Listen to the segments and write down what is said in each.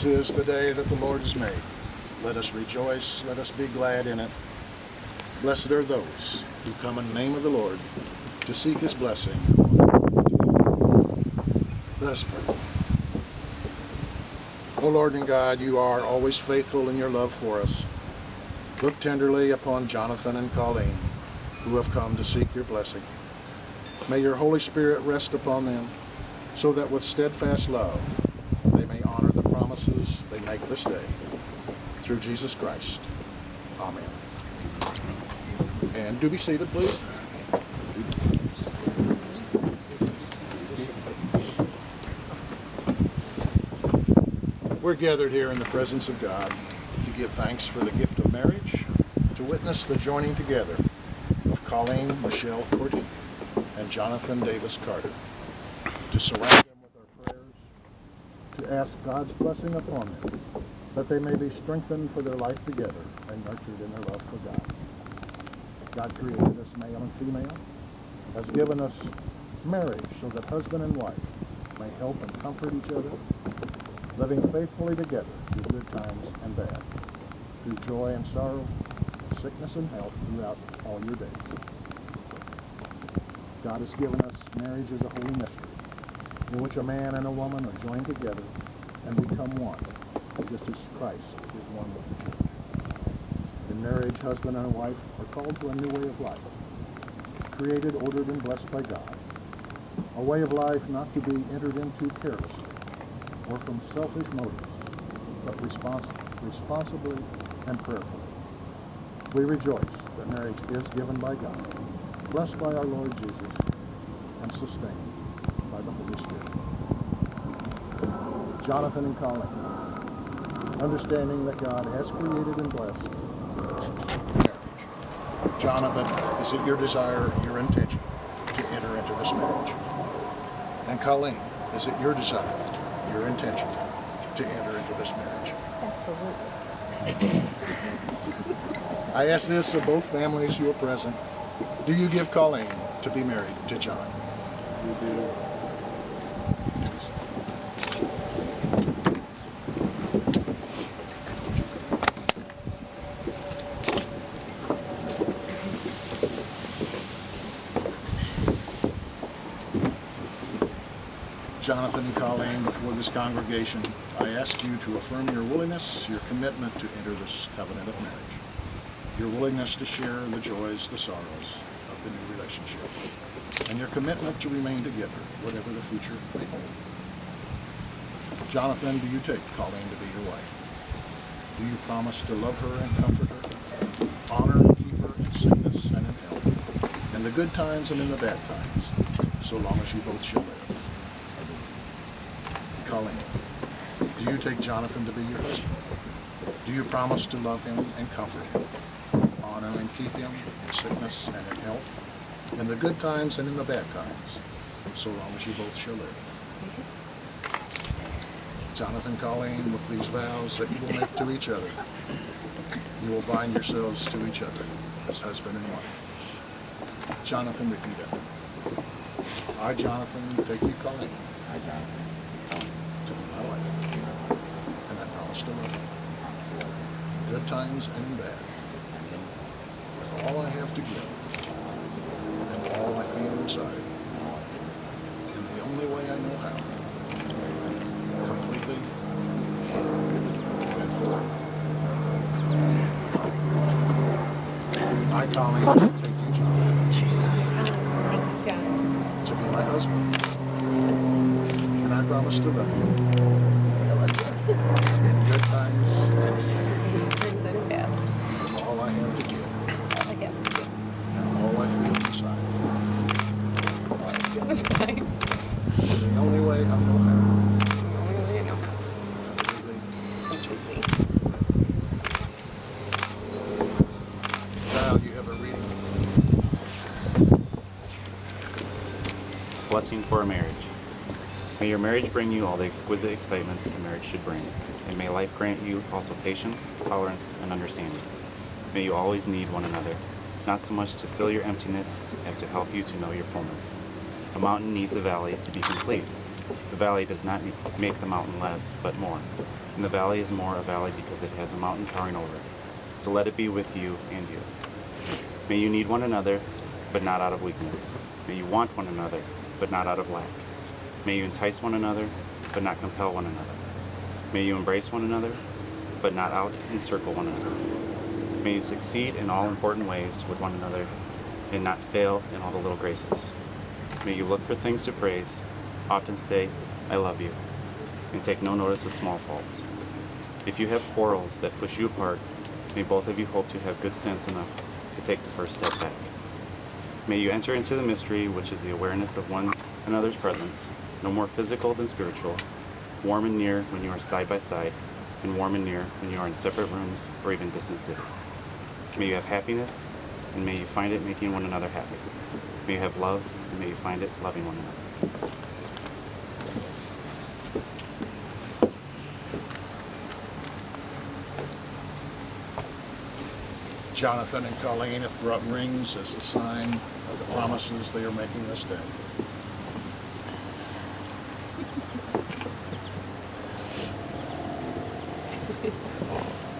is the day that the Lord has made. Let us rejoice, let us be glad in it. Blessed are those who come in the name of the Lord to seek his blessing. Let us pray. O Lord and God, you are always faithful in your love for us. Look tenderly upon Jonathan and Colleen, who have come to seek your blessing. May your Holy Spirit rest upon them, so that with steadfast love they may honor the promises they make this day. Through Jesus Christ. Amen. And do be seated, please. We're gathered here in the presence of God to give thanks for the gift of marriage, to witness the joining together of Colleen Michelle Cordy and Jonathan Davis Carter, to surround them with our prayers, to ask God's blessing upon them, that they may be strengthened for their life together and nurtured in their love for God. God created us male and female, has given us marriage so that husband and wife may help and comfort each other, living faithfully together through good times and bad, through joy and sorrow, sickness and health throughout all your days. God has given us marriage as a holy mystery, in which a man and a woman are joined together and become one, just as Christ is one with the church. In marriage, husband and wife are called to a new way of life, created, ordered, and blessed by God, a way of life not to be entered into carelessly or from selfish motives, but responsibly and prayerfully. We rejoice that marriage is given by God, blessed by our Lord Jesus, and sustained by the Holy Spirit. Jonathan and Colleen, understanding that God has created and blessed marriage. Jonathan, is it your desire, your intention to enter into this marriage? And Colleen, is it your desire, your intention to enter into this marriage? Absolutely. I ask this of both families who are present. Do you give Colleen to be married to John? You do. Jonathan and Colleen, before this congregation, I ask you to affirm your willingness, your commitment to enter this covenant of marriage, your willingness to share the joys, the sorrows of the new relationship, and your commitment to remain together, whatever the future may hold. Jonathan, do you take Colleen to be your wife? Do you promise to love her and comfort her, honor and keep her in sickness and in health, in the good times and in the bad times, so long as you both shall live? Colleen, do you take Jonathan to be your husband? Do you promise to love him and comfort him, honor and keep him in sickness and in health, in the good times and in the bad times, so long as you both shall live? Jonathan, Colleen, with these vows that you will make to each other, you will bind yourselves to each other as husband and wife. Jonathan, repeat after. I, Jonathan, take you, Colleen. I, Jonathan. To be my wife, and I promise to love you, good times and in bad, with all I have to give, and all I feel inside, in the only way I know how, completely and fully. I, Colleen, take you, John, to be my husband. And I promise to love you. In good times and bad. with all I have to give. And all I feel inside. That's fine. The only way I know how. The only way I know. Completely. Now you have a reading. Blessing for a marriage. May your marriage bring you all the exquisite excitements a marriage should bring, and may life grant you also patience, tolerance, and understanding. May you always need one another, not so much to fill your emptiness as to help you to know your fullness. A mountain needs a valley to be complete. The valley does not make the mountain less, but more. and the valley is more a valley because it has a mountain towering over it. So let it be with you and you. May you need one another, but not out of weakness. May you want one another, but not out of lack. May you entice one another, but not compel one another. May you embrace one another, but not out-encircle one another. May you succeed in all important ways with one another, and not fail in all the little graces. May you look for things to praise, often say, I love you, and take no notice of small faults. If you have quarrels that push you apart, may both of you hope to have good sense enough to take the first step back. May you enter into the mystery, which is the awareness of one another's presence, no more physical than spiritual, warm and near when you are side by side, and warm and near when you are in separate rooms or even distant cities. May you have happiness, and may you find it making one another happy. May you have love, and may you find it loving one another. Jonathan and Colleen have brought rings as the sign of the promises they are making this day.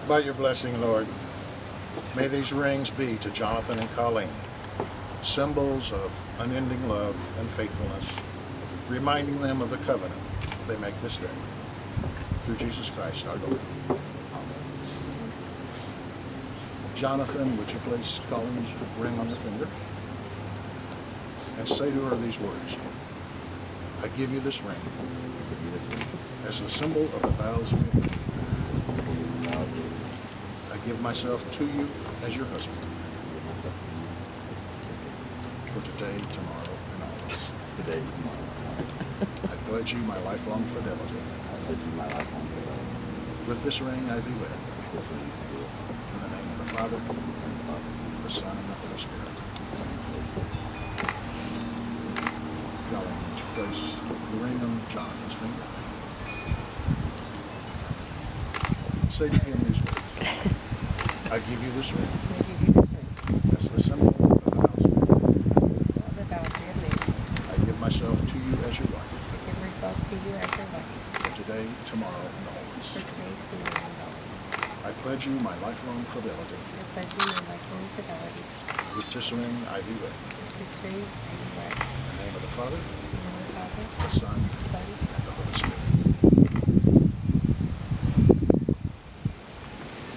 By your blessing, Lord, may these rings be to Jonathan and Colleen symbols of unending love and faithfulness, reminding them of the covenant they make this day. Through Jesus Christ our Lord. Amen. Jonathan, would you place Colleen's ring on your finger and say to her these words? I give you this ring as the symbol of the vows we have made. I give myself to you as your husband for today, tomorrow, and always. Today, tomorrow. I pledge you my lifelong fidelity. I pledge you my lifelong fidelity. With this ring I thee wed. This ring is good. In the name of the Father, the Son, and the Holy Spirit. Colleen, would you place the ring on Jonathan's finger? Say to him these words. I give you this ring I give you this ring. as the symbol of the vows we have made. All the vows we have made. I give myself to you as your wife I give myself to you as your wife. for today, tomorrow, and For always. today, tomorrow, and always. I pledge you my lifelong fidelity. I pledge you my lifelong fidelity. With this ring I do wed. With this ring, I do wed. In the name of the Father, In the name of the Father, the Son, the Son, and the Holy Spirit.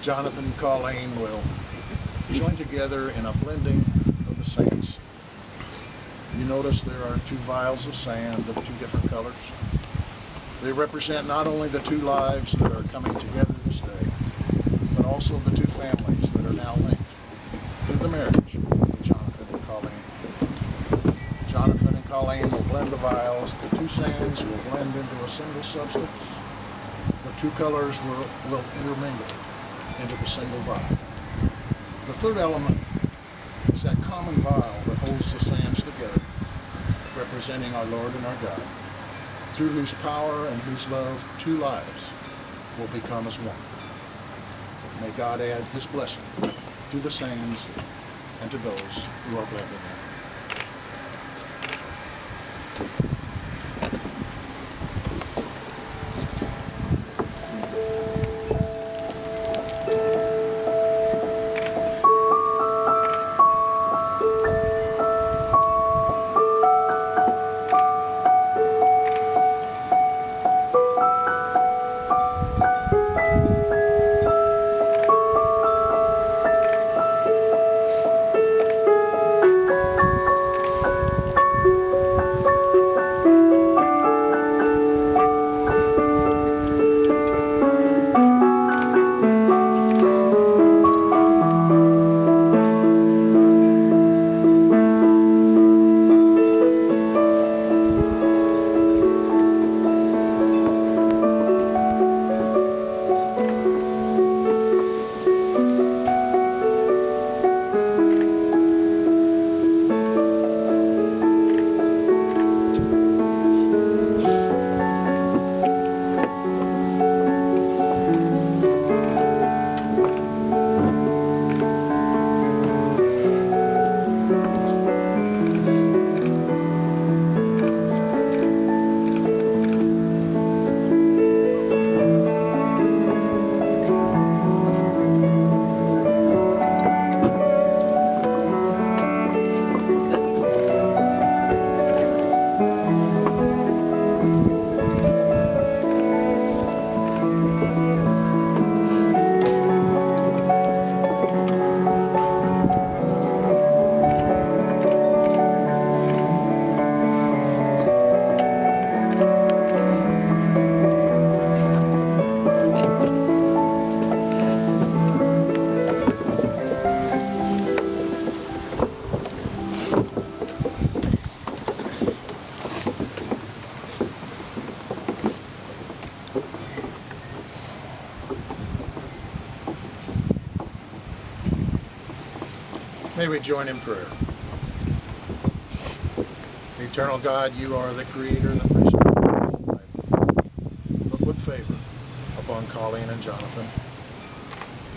Jonathan and Colleen will join together in a blending of the saints. You notice there are two vials of sand of two different colors. They represent not only the two lives that are coming together this day, but also the two families that are now linked through the marriage of Jonathan and Colleen. Jonathan and Colleen will blend the vials. The two sands will blend into a single substance. The two colors will intermingle into the single vial. The third element is that common vial that holds the sands together, representing our Lord and our God, through whose power and whose love two lives will become as one. May God add his blessing to the sands and to those who are blended in. May we join in prayer. Eternal God, you are the creator and the preserver of life. Look with favor upon Colleen and Jonathan.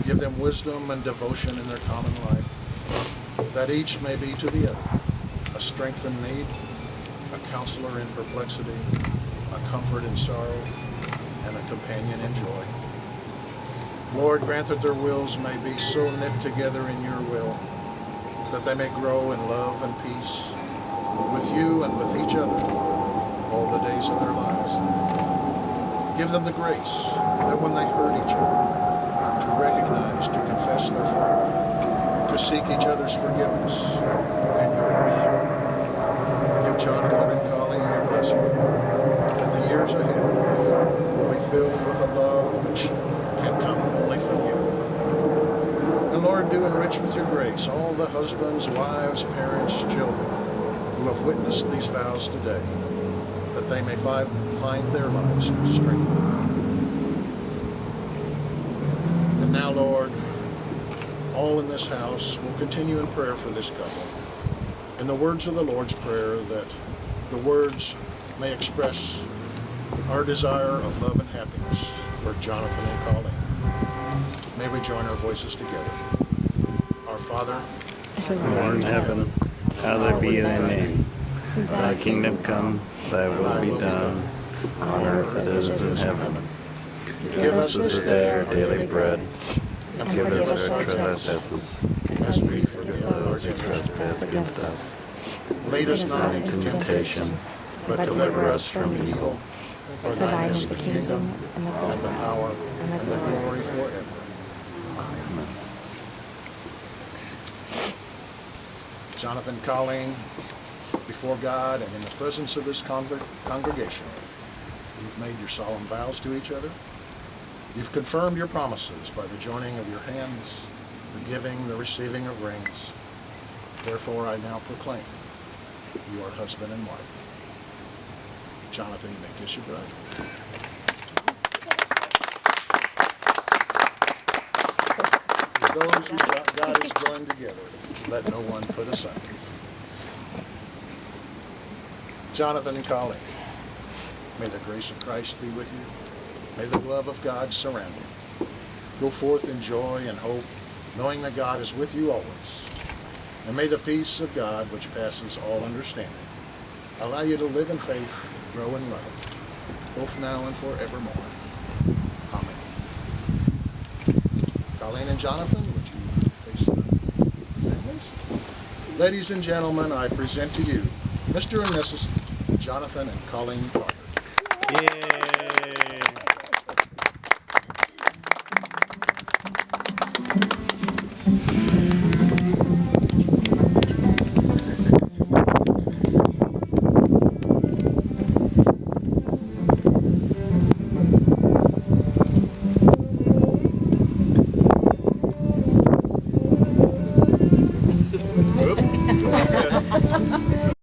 Give them wisdom and devotion in their common life, that each may be to the other a strength in need, a counselor in perplexity, a comfort in sorrow, and a companion in joy. Lord, grant that their wills may be so knit together in your will that they may grow in love and peace with you and with each other all the days of their lives. Give them the grace that when they hurt each other, to recognize, to confess their fault, to seek each other's forgiveness and yours. Give Jonathan and Colleen your blessing, that the years ahead will be filled with a love which can come only from you. And Lord, do enrich with your grace all the husbands, wives, parents, children who have witnessed these vows today, that they may find their lives strengthened. And now, Lord, all in this house will continue in prayer for this couple. In the words of the Lord's Prayer, that the words may express our desire of love and happiness for Jonathan and Colleen. May we join our voices together. Our Father, who art in heaven, hallowed be thy name. Thy kingdom come, thy will be done, on earth as it is in heaven. Give us this day our daily bread, and forgive us our trespasses, as we forgive those who trespass against us. lead us not into Into temptation, temptation, but deliver us from evil. For thine is the kingdom, and the and the power, and the and the glory forever. Jonathan, Colleen, before God and in the presence of this congregation, you've made your solemn vows to each other. You've confirmed your promises by the joining of your hands, the giving, the receiving of rings. Therefore, I now proclaim you are husband and wife. Jonathan, you may kiss your bride. Those who God has joined together, let no one put asunder. Jonathan and Colleen, may the grace of Christ be with you. May the love of God surround you. Go forth in joy and hope, knowing that God is with you always. And may the peace of God, which passes all understanding, allow you to live in faith, grow in love, both now and forevermore. Amen. Colleen and Jonathan, would you face the families? Ladies and gentlemen, I present to you Mr. and Mrs. Jonathan and Colleen Carter. Yeah.